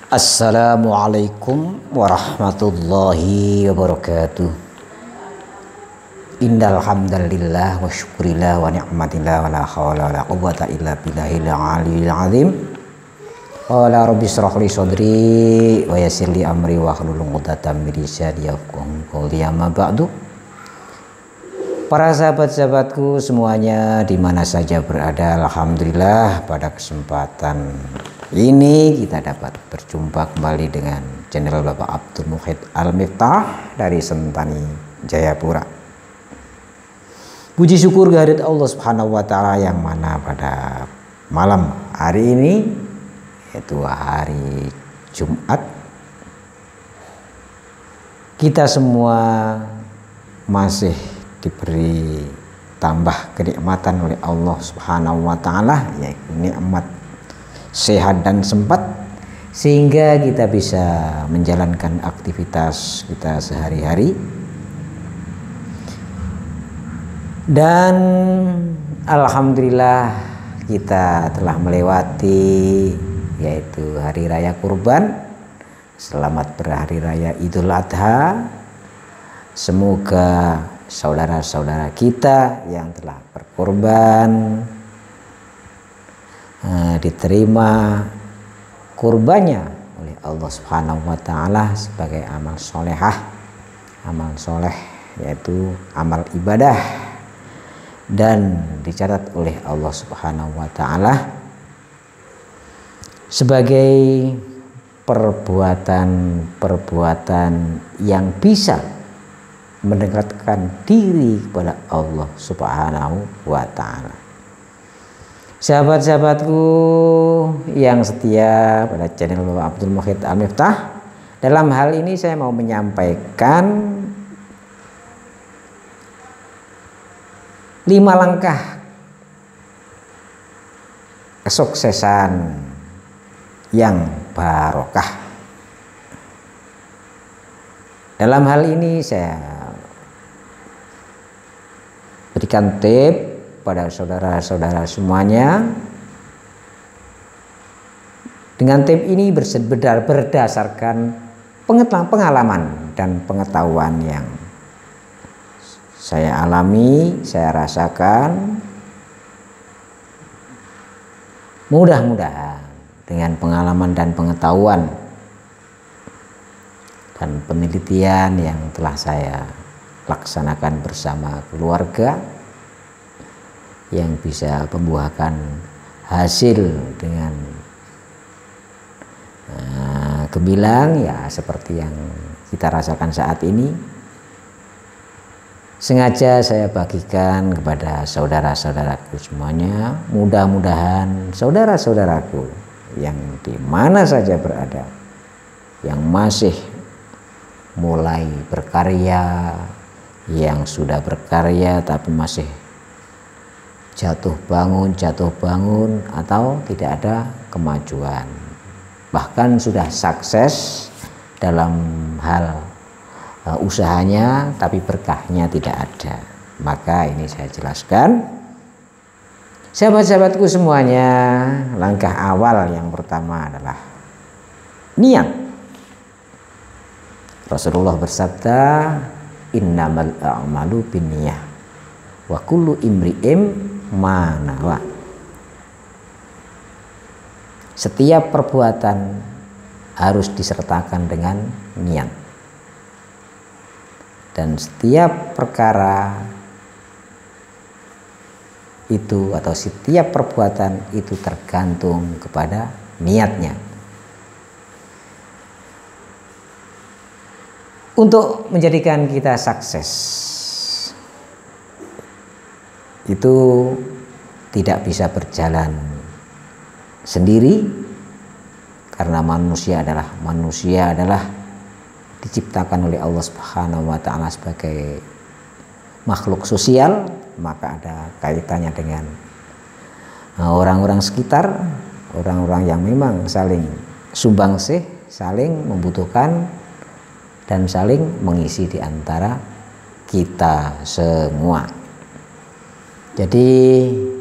Assalamualaikum warahmatullahi wabarakatuh. Innal hamdalillah wa syukurillah wa ni'matillah wa la haula wa la quwwata illa billahil aliyyil azim. Qala rabbi shrah li sadri wa yassir li amri wa hlul 'uqdatam min lisani yafqahu qawli. Amma ba'du. Para sahabat-sahabatku semuanya di mana saja berada, alhamdulillah pada kesempatan ini kita dapat berjumpa kembali dengan channel Bapak Abdul Muhid Al-Miftah dari Sentani, Jayapura. Puji syukur kehadirat Allah Subhanahu wa taala yang mana pada malam hari ini, yaitu hari Jumat, kita semua masih diberi tambah kenikmatan oleh Allah Subhanahu wa taala, yaitu nikmat sehat dan sempat, sehingga kita bisa menjalankan aktivitas kita sehari-hari. Dan alhamdulillah kita telah melewati yaitu hari raya kurban. Selamat berhari raya Idul Adha. Semoga saudara-saudara kita yang telah berkorban diterima kurbannya oleh Allah Subhanahu wa taala sebagai amal solehah, amal soleh yaitu amal ibadah, dan dicatat oleh Allah Subhanahu wa taala sebagai perbuatan-perbuatan yang bisa mendekatkan diri kepada Allah Subhanahu wa taala. Sahabat-sahabatku yang setia pada channel Bapak Abdul Muhid Al-Miftah, dalam hal ini saya mau menyampaikan 5 langkah kesuksesan yang barokah. Dalam hal ini saya berikan tips pada saudara-saudara semuanya. Dengan tips ini berdasarkan pengalaman dan pengetahuan yang saya alami, saya rasakan. Mudah-mudahan dengan pengalaman dan pengetahuan dan penelitian yang telah saya laksanakan bersama keluarga, yang bisa membuahkan hasil dengan gemilang ya seperti yang kita rasakan saat ini. Sengaja saya bagikan kepada saudara-saudaraku semuanya. Mudah-mudahan saudara-saudaraku yang di mana saja berada, yang masih mulai berkarya, yang sudah berkarya tapi masih jatuh bangun, atau tidak ada kemajuan, bahkan sudah sukses dalam hal usahanya tapi berkahnya tidak ada, maka ini saya jelaskan. Sahabat-sahabatku semuanya, langkah awal yang pertama adalah niat. Rasulullah bersabda, innamal a'malu binniyah wa kullu imri'im manawa. Setiap perbuatan harus disertakan dengan niat, dan setiap perkara itu atau setiap perbuatan itu tergantung kepada niatnya. Untuk menjadikan kita sukses itu tidak bisa berjalan sendiri, karena manusia adalah diciptakan oleh Allah Subhanahu wa taala sebagai makhluk sosial, maka ada kaitannya dengan orang-orang sekitar, orang-orang yang memang saling sumbangsih, saling membutuhkan dan saling mengisi di antara kita semua. Jadi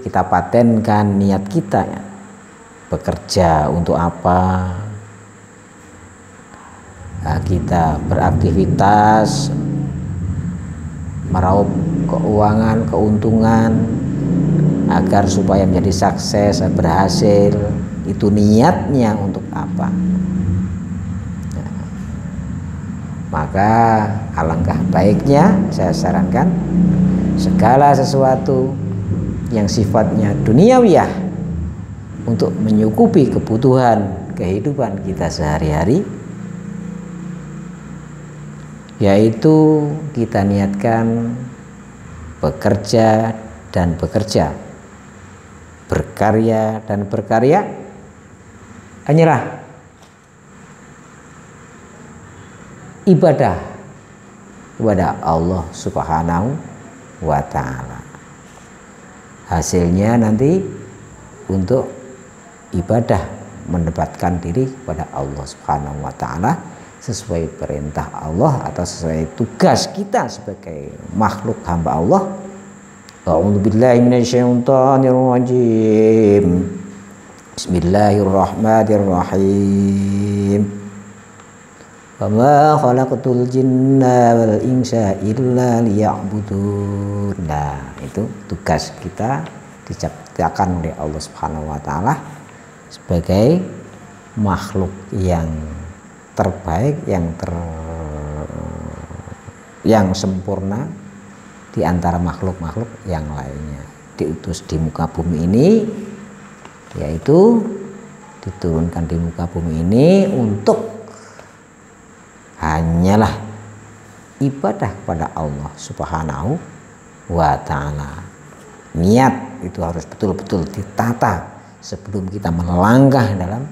kita patenkan niat kita ya, bekerja untuk apa, kita beraktivitas meraup keuangan, keuntungan agar supaya menjadi sukses, berhasil, itu niatnya untuk apa? Maka alangkah baiknya saya sarankan segala sesuatu yang sifatnya duniawiyah untuk menyukupi kebutuhan kehidupan kita sehari-hari, yaitu kita niatkan bekerja dan bekerja, berkarya dan berkarya hanyalah ibadah kepada Allah Subhanahu wa ta'ala. Hasilnya nanti untuk ibadah mendapatkan diri kepada Allah Subhanahu wa ta'ala sesuai perintah Allah atau sesuai tugas kita sebagai makhluk hamba Allah. A'udzubillahi minasyaitonirrajim. Bismillahirrahmanirrahim. Wa ma khalaqtul jinna wal insa illa liya'budun. Nah, itu tugas kita diciptakan oleh Allah Subhanahu wa taala sebagai makhluk yang terbaik, yang sempurna di antara makhluk-makhluk yang lainnya. Diutus di muka bumi ini, yaitu diturunkan di muka bumi ini untuk hanyalah ibadah kepada Allah Subhanahu wa ta'ala. Niat itu harus betul-betul ditata sebelum kita melangkah dalam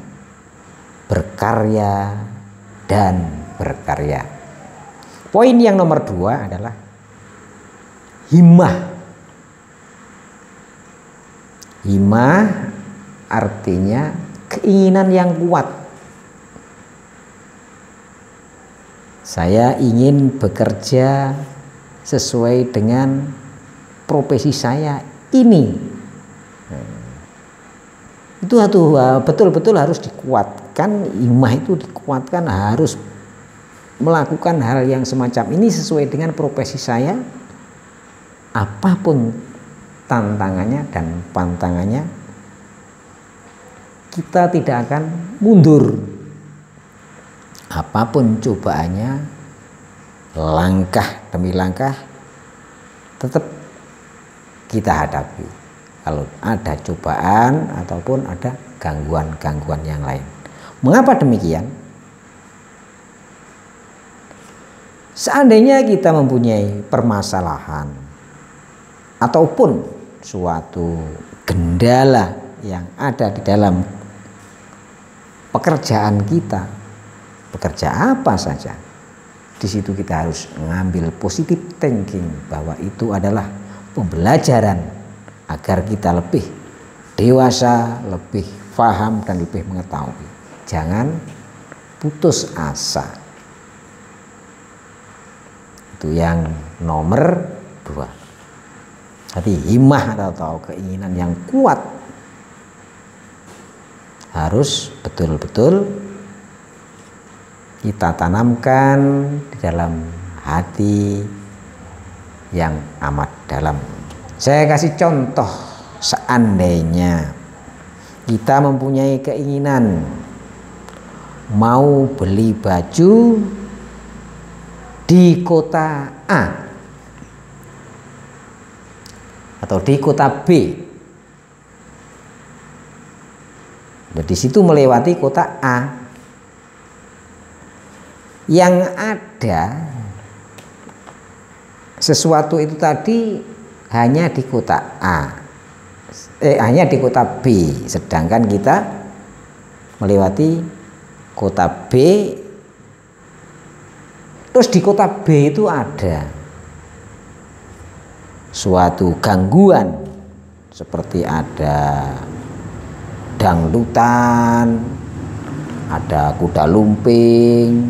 berkarya dan berkarya. Poin yang nomor 2 adalah himmah. Himmah artinya keinginan yang kuat. Saya ingin bekerja sesuai dengan profesi saya ini. Itu betul-betul harus dikuatkan. Himmah itu dikuatkan, harus melakukan hal yang semacam ini sesuai dengan profesi saya. Apapun tantangannya dan pantangannya, kita tidak akan mundur. Apapun cobaannya, langkah demi langkah tetap kita hadapi. Kalau ada cobaan ataupun ada gangguan-gangguan yang lain. Mengapa demikian? Seandainya kita mempunyai permasalahan ataupun suatu kendala yang ada di dalam pekerjaan kita, bekerja apa saja, di situ kita harus mengambil positive thinking bahwa itu adalah pembelajaran agar kita lebih dewasa, lebih paham dan lebih mengetahui. Jangan putus asa. Itu yang nomor 2. Tapi himmah atau keinginan yang kuat harus betul-betul kita tanamkan di dalam hati yang amat dalam. Saya kasih contoh, seandainya kita mempunyai keinginan mau beli baju di kota A atau di kota B, di situ melewati kota A, yang ada sesuatu itu tadi hanya di kota A, hanya di kota B, sedangkan kita melewati kota B. Terus di kota B itu ada suatu gangguan seperti ada dangdutan, ada kuda lumping,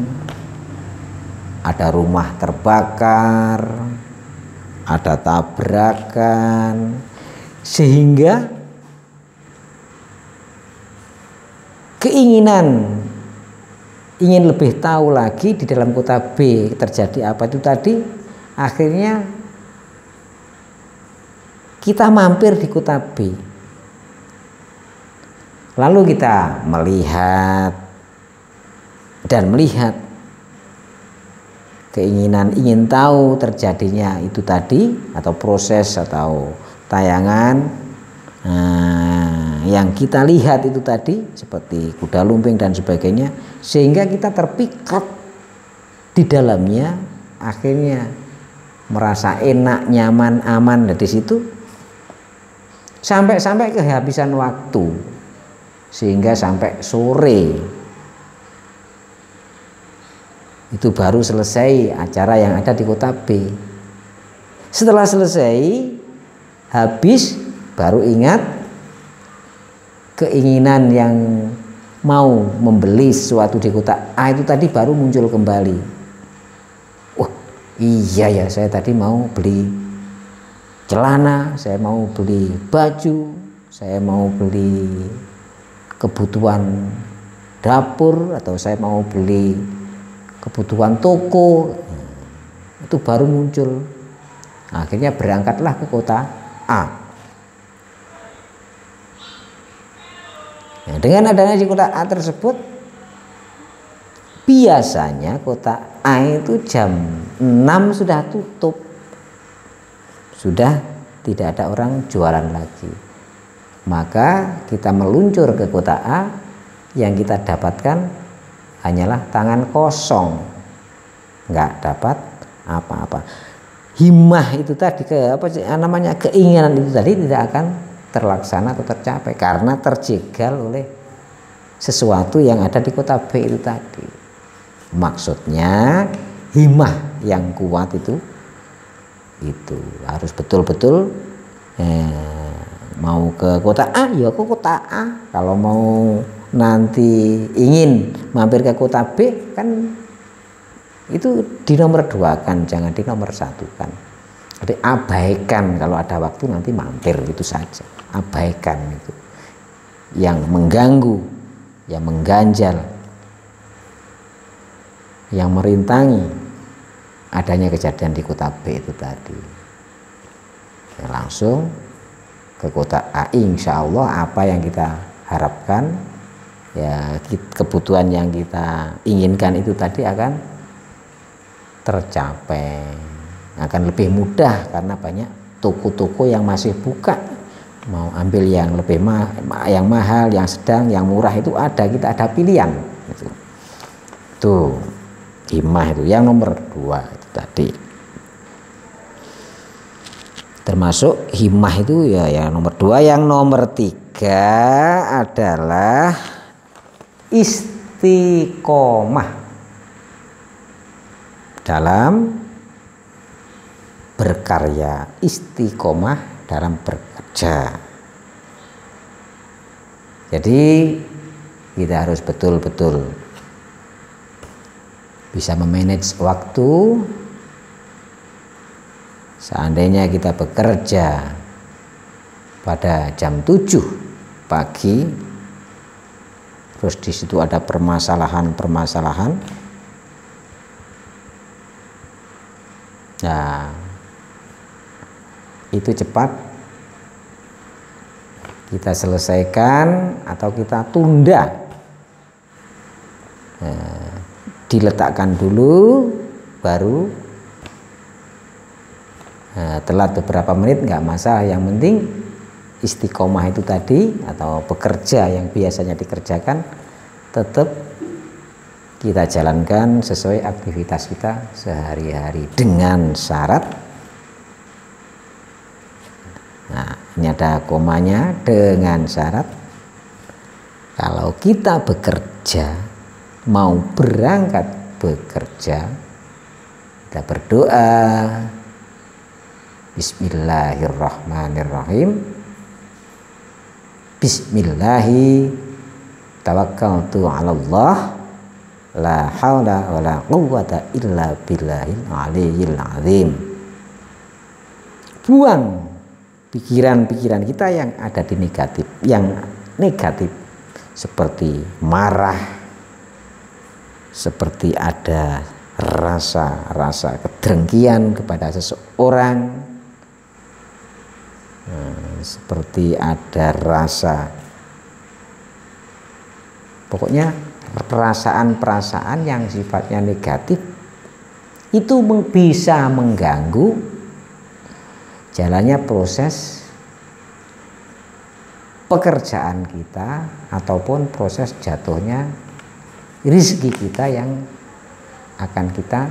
ada rumah terbakar, ada tabrakan, sehingga keinginan ingin lebih tahu lagi di dalam kota B terjadi apa itu tadi, akhirnya kita mampir di kota B. Lalu kita melihat keinginan ingin tahu terjadinya itu tadi, atau proses atau tayangan yang kita lihat itu tadi seperti kuda lumping dan sebagainya, sehingga kita terpikat di dalamnya, akhirnya merasa enak, nyaman, aman dari situ, sampai kehabisan waktu, sehingga sampai sore itu baru selesai acara yang ada di kota B. Setelah selesai habis, baru ingat keinginan yang mau membeli sesuatu di kota A itu tadi baru muncul kembali. Wah, iya ya, saya tadi mau beli celana, saya mau beli baju, saya mau beli kebutuhan dapur, atau saya mau beli kebutuhan toko. Itu baru muncul. Akhirnya berangkatlah ke kota A. Nah, dengan adanya di kota A tersebut, biasanya kota A itu jam 6 sudah tutup, sudah tidak ada orang jualan lagi. Maka kita meluncur ke kota A, yang kita dapatkan hanyalah tangan kosong, nggak dapat apa-apa. Himmah itu tadi, keinginan itu tadi tidak akan terlaksana atau tercapai karena terjegal oleh sesuatu yang ada di kota B itu tadi. Maksudnya himmah yang kuat itu harus betul-betul mau ke kota A ya ke kota A. Kalau mau nanti ingin mampir ke kota B, kan itu di nomor 2 kan, jangan di nomor 1 kan. Jadi abaikan kalau ada waktu nanti mampir, itu saja. Abaikan itu yang mengganggu, yang mengganjal, yang merintangi adanya kejadian di kota B itu tadi. Ya, langsung ke kota A, insya Allah apa yang kita harapkan, ya kebutuhan yang kita inginkan itu tadi akan tercapai, akan lebih mudah karena banyak toko-toko yang masih buka. Mau ambil yang lebih yang mahal, yang sedang, yang murah itu ada, kita ada pilihan. Tuh himmah itu yang nomor 2 itu tadi. Termasuk himmah itu ya yang nomor 2. Yang nomor 3 adalah istiqomah dalam berkarya, istiqomah dalam bekerja. Jadi kita harus betul-betul bisa memanage waktu. Seandainya kita bekerja pada jam 7 pagi, terus di situ ada permasalahan, nah itu cepat kita selesaikan atau kita tunda, diletakkan dulu, baru telat beberapa menit nggak masalah, yang penting istiqomah itu tadi atau bekerja yang biasanya dikerjakan tetap kita jalankan sesuai aktivitas kita sehari-hari dengan syarat, nah ini ada komanya, dengan syarat kalau kita bekerja, mau berangkat bekerja, kita berdoa Bismillahirrahmanirrahim, Bismillahi tawakkaltu 'ala Allah, la haula wala quwwata illa billahil aliyyil azim. Buang pikiran-pikiran kita yang ada di negatif, seperti marah, seperti ada rasa kedengkian kepada seseorang, seperti ada rasa, pokoknya perasaan-perasaan yang sifatnya negatif itu bisa mengganggu jalannya proses pekerjaan kita ataupun proses jatuhnya rezeki kita yang akan kita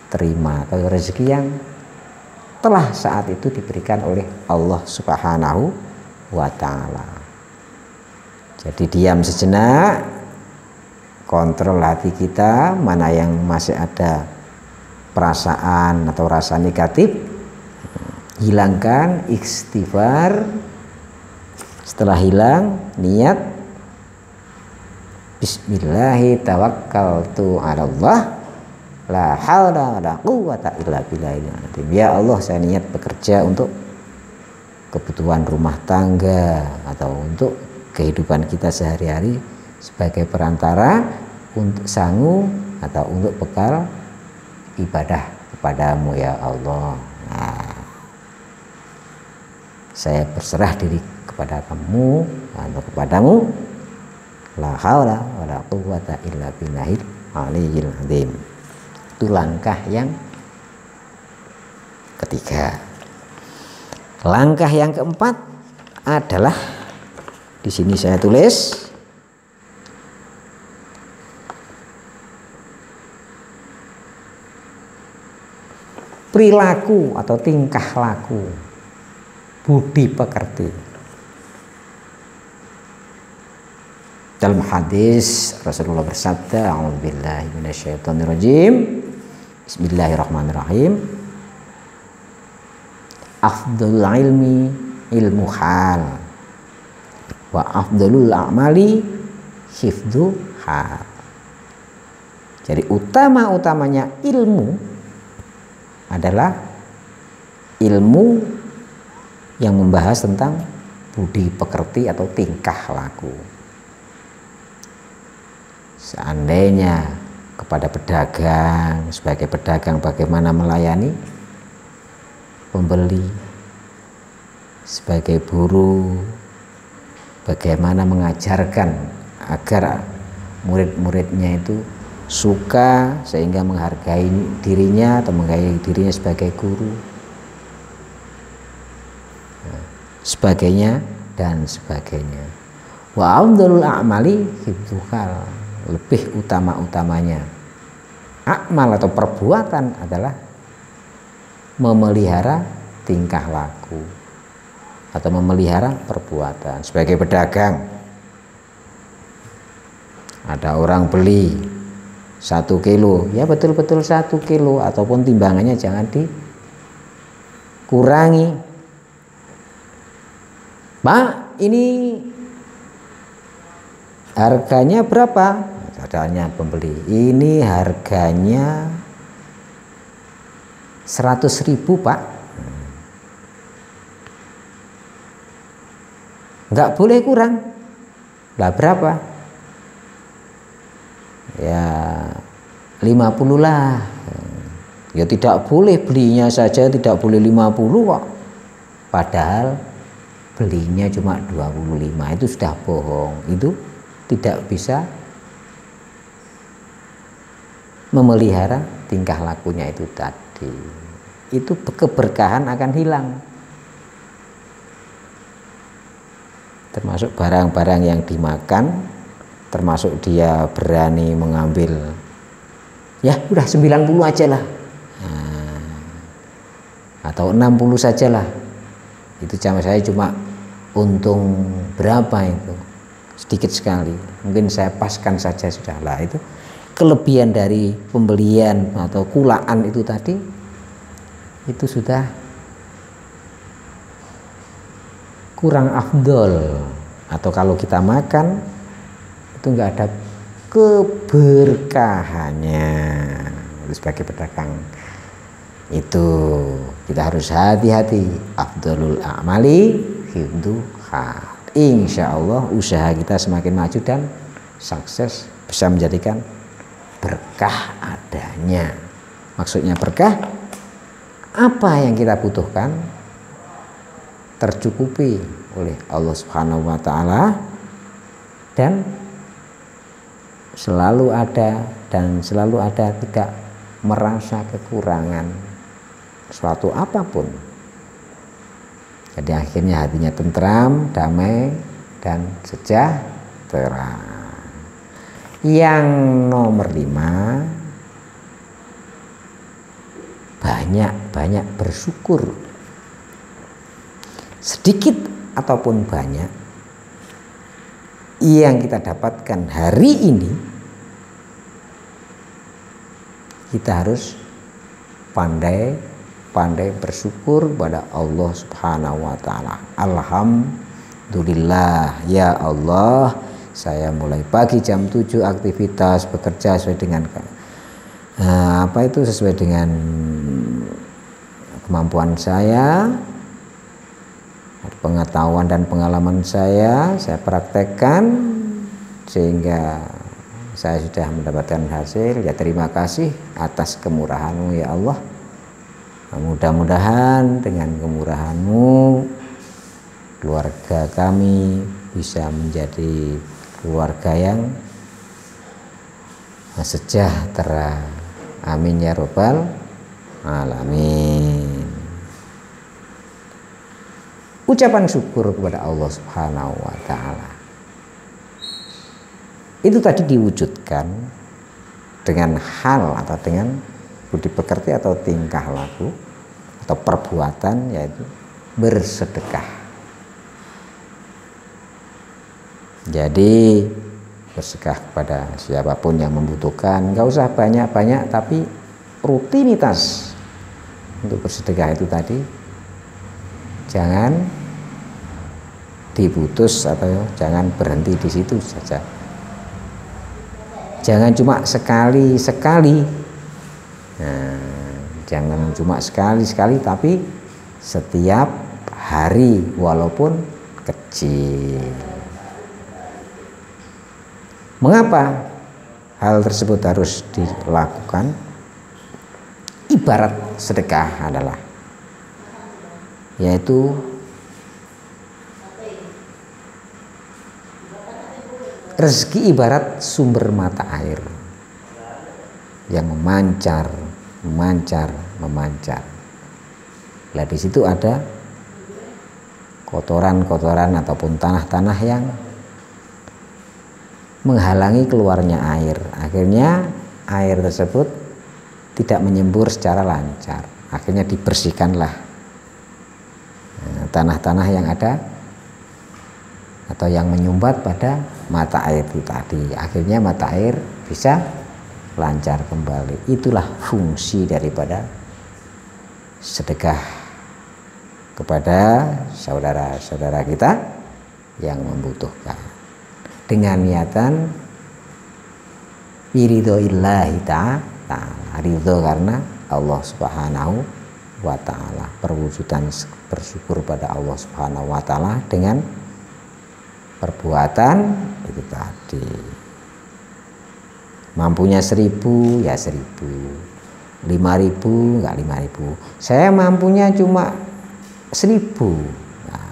terima, atau rezeki yang telah saat itu diberikan oleh Allah Subhanahu wa Ta'ala. Jadi diam sejenak, kontrol hati kita, mana yang masih ada perasaan atau rasa negatif, hilangkan, istighfar. Setelah hilang, niat Bismillahi tawakkaltu 'ala Allah la haula wala quwwata illa billahil azim. Ya Allah, saya niat bekerja untuk kebutuhan rumah tangga atau untuk kehidupan kita sehari-hari sebagai perantara untuk sangu atau untuk bekal ibadah kepadamu ya Allah. Nah, saya berserah diri kepada kamu atau kepadamu, la haula wala quwwata illa billahil aliyyil azim. Itu langkah yang ketiga. Langkah yang keempat adalah di sini saya tulis perilaku atau tingkah laku, budi pekerti. Dalam hadis Rasulullah bersabda, a'udzubillahi minasyaitonirrajim, bismillahirrahmanirrahim, afdhalul ilmi ilmu hal wa afdhalul a'mali hifdzu hal. Jadi utama-utamanya ilmu adalah ilmu yang membahas tentang budi pekerti atau tingkah laku. Seandainya kepada pedagang, sebagai pedagang bagaimana melayani pembeli, sebagai buruh bagaimana mengajarkan agar murid-muridnya itu suka sehingga menghargai dirinya atau menghargai dirinya sebagai guru, sebagainya dan sebagainya. Wa afdhalul a'mali hifdzuhal, lebih utama-utamanya akmal atau perbuatan adalah memelihara tingkah laku atau memelihara perbuatan. Sebagai pedagang, ada orang beli 1 kilo, ya betul-betul 1 kilo, ataupun timbangannya jangan dikurangi. Pak, ini harganya berapa? Adanya pembeli, ini harganya 100.000 Pak. Enggak boleh kurang. Lah berapa? Ya 50 lah. Ya tidak boleh, belinya saja tidak boleh 50 kok. Padahal belinya cuma 25, itu sudah bohong. Itu tidak bisa memelihara tingkah lakunya itu tadi. Itu keberkahan akan hilang. Termasuk barang-barang yang dimakan, termasuk dia berani mengambil, ya udah 90 aja lah, atau 60 sajalah. Itu saya cuma untung berapa itu, sedikit sekali, mungkin saya paskan saja sudah lah. Itu kelebihan dari pembelian atau kulaan itu tadi, itu sudah kurang afdol. Atau kalau kita makan itu enggak ada keberkahannya. Sebagai pedagang itu kita harus hati-hati. Afdolul a'mali hifdzuha. Insya Allah usaha kita semakin maju dan sukses, bisa menjadikan berkah adanya. Maksudnya berkah, apa yang kita butuhkan tercukupi oleh Allah Subhanahu wa taala dan selalu ada tidak merasa kekurangan suatu apapun. Jadi akhirnya hatinya tentram, damai dan sejahtera. Yang nomor 5, banyak bersyukur. Sedikit ataupun banyak yang kita dapatkan hari ini, kita harus pandai bersyukur pada Allah Subhanahu wa taala. Alhamdulillah, ya Allah, saya mulai pagi jam 7 aktivitas bekerja sesuai dengan sesuai dengan kemampuan saya, pengetahuan dan pengalaman saya praktekkan sehingga saya sudah mendapatkan hasil. Ya terima kasih atas kemurahan-Mu ya Allah. Mudah-mudahan dengan kemurahan-Mu keluarga kami bisa menjadi keluarga yang sejahtera. Amin ya robbal alamin. Ucapan syukur kepada Allah Subhanahu wa taala itu tadi diwujudkan dengan hal atau dengan budi pekerti atau tingkah laku atau perbuatan, yaitu bersedekah. Jadi bersedekah kepada siapapun yang membutuhkan, nggak usah banyak-banyak, tapi rutinitas untuk bersedekah itu tadi jangan diputus atau jangan berhenti di situ saja. Jangan cuma sekali-sekali. Jangan cuma sekali-sekali, tapi setiap hari walaupun kecil. Mengapa hal tersebut harus dilakukan? Ibarat sedekah adalah yaitu rezeki ibarat sumber mata air yang memancar. Lah di situ ada kotoran-kotoran ataupun tanah-tanah yang menghalangi keluarnya air. Akhirnya air tersebut tidak menyembur secara lancar. Akhirnya dibersihkanlah tanah-tanah yang ada atau yang menyumbat pada mata air itu tadi. Akhirnya mata air bisa lancar kembali. Itulah fungsi daripada sedekah kepada saudara-saudara kita yang membutuhkan dengan niatan biridhoillahi ta'ala, ridho karena Allah Subhanahu wa ta'ala, perwujudan bersyukur pada Allah Subhanahu wa ta'ala dengan perbuatan itu tadi. Mampunya 1.000 ya 1.000, 5.000 enggak 5.000. Saya mampunya cuma 1.000. Nah,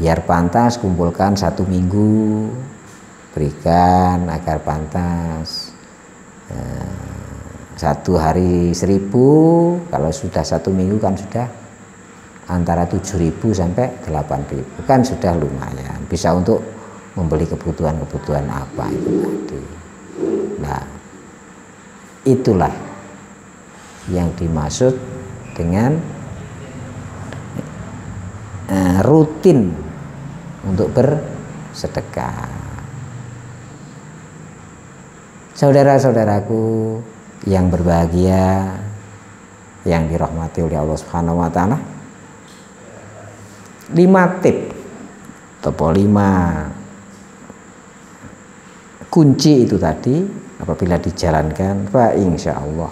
biar pantas kumpulkan 1 minggu, berikan agar pantas. 1 hari 1.000, kalau sudah 1 minggu kan sudah antara 7.000 sampai 8.000, kan sudah lumayan, bisa untuk membeli kebutuhan apa itu tadi. Nah, itulah yang dimaksud dengan rutin untuk bersedekah. Saudara-saudaraku yang berbahagia, yang dirahmati oleh Allah Subhanahu wa ta'ala, 5 tip atau 5 kunci itu tadi apabila dijalankan, insya Allah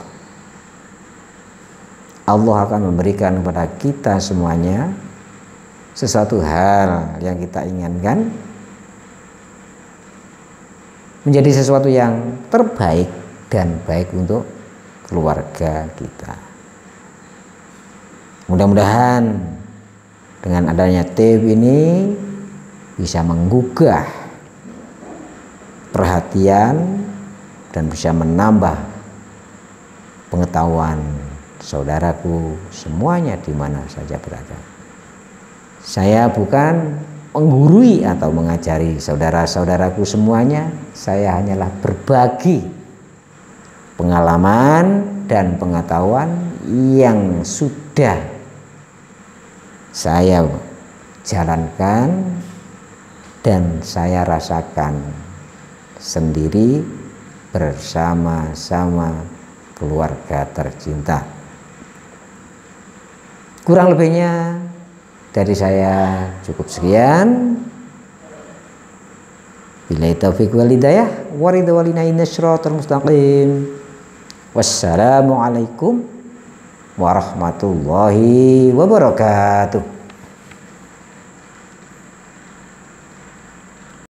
Allah akan memberikan kepada kita semuanya sesuatu hal yang kita inginkan menjadi sesuatu yang terbaik dan baik untuk keluarga kita. Mudah-mudahan dengan adanya TIP ini bisa menggugah perhatian dan bisa menambah pengetahuan saudaraku semuanya di mana saja berada. Saya bukan menggurui atau mengajari saudara-saudaraku semuanya, saya hanyalah berbagi pengalaman dan pengetahuan yang sudah saya jalankan dan saya rasakan sendiri bersama-sama keluarga tercinta. Kurang lebihnya dari saya cukup sekian. Billahi taufiq wal hidayah wa ridha walina innasyiratal mustaqim. Wassalamualaikum warahmatullahi wabarakatuh.